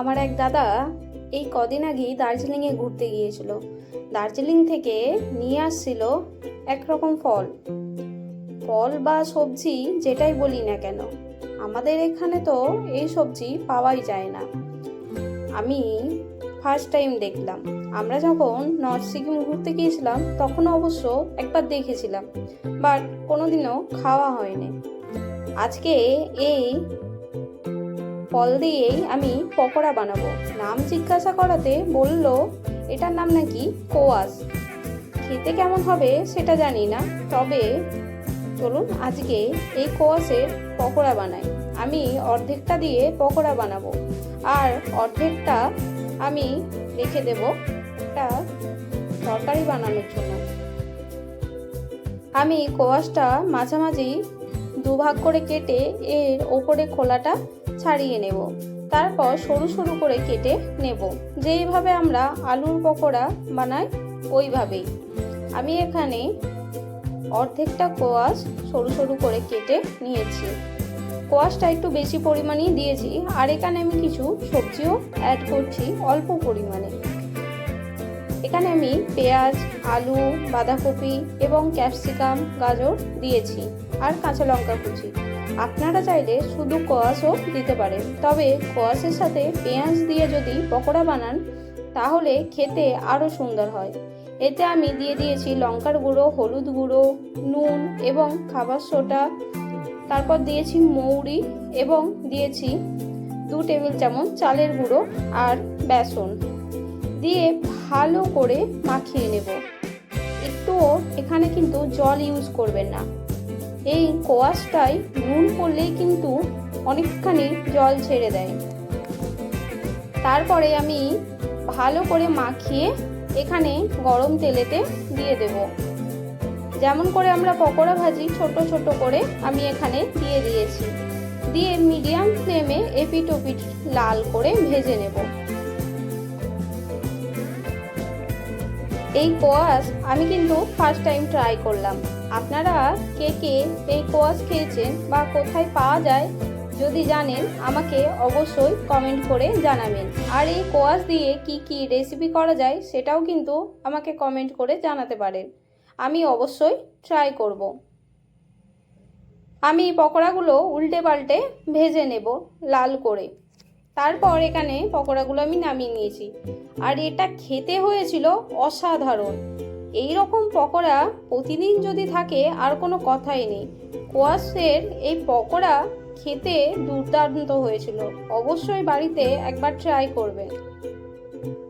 আমার এক দাদা এই কদিন আগেই দার্জিলিংয়ে ঘুরতে গিয়েছিল। দার্জিলিং থেকে নিয়ে আসছিল একরকম ফল ফল বা সবজি, যেটাই বলি না কেন। আমাদের এখানে তো এই সবজি পাওয়াই যায় না। আমি ফার্স্ট টাইম দেখলাম। আমরা যখন নর্থ সিকিম ঘুরতে গিয়েছিলাম তখন অবশ্য একবার দেখেছিলাম, বাট কোনোদিনও খাওয়া হয়নি। আজকে এই ফল দিয়েই আমি পকোড়া বানাবো। নাম জিজ্ঞাসা করাতে বলল এটার নাম নাকি কোয়াশ। খেতে কেমন হবে সেটা জানি না, তবে চলুন আজকে এই কোয়াশের পকোড়া বানাই। আমি অর্ধেকটা দিয়ে পকোড়া বানাবো আর অর্ধেকটা আমি রেখে দেব একটা তরকারি বানানোর জন্য। আমি কোয়াশটা মাঝামাঝি দুভাগ করে কেটে এর ওপরে খোলাটা ছাড়িয়ে নেব। তারপর সরু সরু করে কেটে নেব, যেইভাবে আমরা আলুর পকোড়া বানাই ওইভাবেই। আমি এখানে অর্ধেকটা কোয়াশ সরু সরু করে কেটে নিয়েছি। কোয়াশটা একটু বেশি পরিমাণেই দিয়েছি, আর এখানে আমি কিছু সবজিও অ্যাড করছি অল্প পরিমাণে। এখানে আমি পেঁয়াজ, আলু, বাঁধাকপি এবং ক্যাপসিকাম, গাজর দিয়েছি আর কাঁচা লঙ্কা কুচি। আপনারা চাইলে শুধু কোয়াশও দিতে পারেন, তবে কোয়াশের সাথে পেঁয়াজ দিয়ে যদি পকোড়া বানান তাহলে খেতে আরও সুন্দর হয়। এতে আমি দিয়ে দিয়েছি লঙ্কার গুঁড়ো, হলুদ গুঁড়ো, নুন এবং খাবার সোডা। তারপর দিয়েছি মৌরি এবং দিয়েছি 2 টেবিল চামচ চালের গুঁড়ো আর বেসন দিয়ে ভালো করে মাখিয়ে নেব। একটুও এখানে কিন্তু জল ইউজ করবেন না। এই কোয়াশটায় নুন পড়লেই কিন্তু অনেকখানি জল ছেড়ে দেয়। তারপরে আমি ভালো করে মাখিয়ে এখানে গরম তেলেতে দিয়ে দেব। যেমন করে আমরা পকোড়া ভাজি ছোট ছোট করে আমি এখানে দিয়ে দিয়েছি। দিয়ে মিডিয়াম ফ্লেমে এপিট ওপিট লাল করে ভেজে নেব। এই কোয়াশ আমি কিন্তু ফার্স্ট টাইম ট্রাই করলাম। আপনারা কে কে এই কোয়াশ খেয়েছেন বা কোথায় পাওয়া যায় যদি জানেন আমাকে অবশ্যই কমেন্ট করে জানাবেন। আর এই কোয়াশ দিয়ে কি কি রেসিপি করা যায় সেটাও কিন্তু আমাকে কমেন্ট করে জানাতে পারেন। আমি অবশ্যই ট্রাই করব। আমি পকোড়াগুলো উল্টে পাল্টে ভেজে নেব লাল করে। তারপর এখানে পকোড়াগুলো আমি নামিয়ে নিয়েছি, আর এটা খেতে হয়েছিল অসাধারণ। এই রকম পকোড়া প্রতিদিন যদি থাকে আর কোনো কথাই নেই। কোয়াশের এই পকোড়া খেতে দুর্দান্ত হয়েছিল। অবশ্যই বাড়িতে একবার ট্রাই করবেন।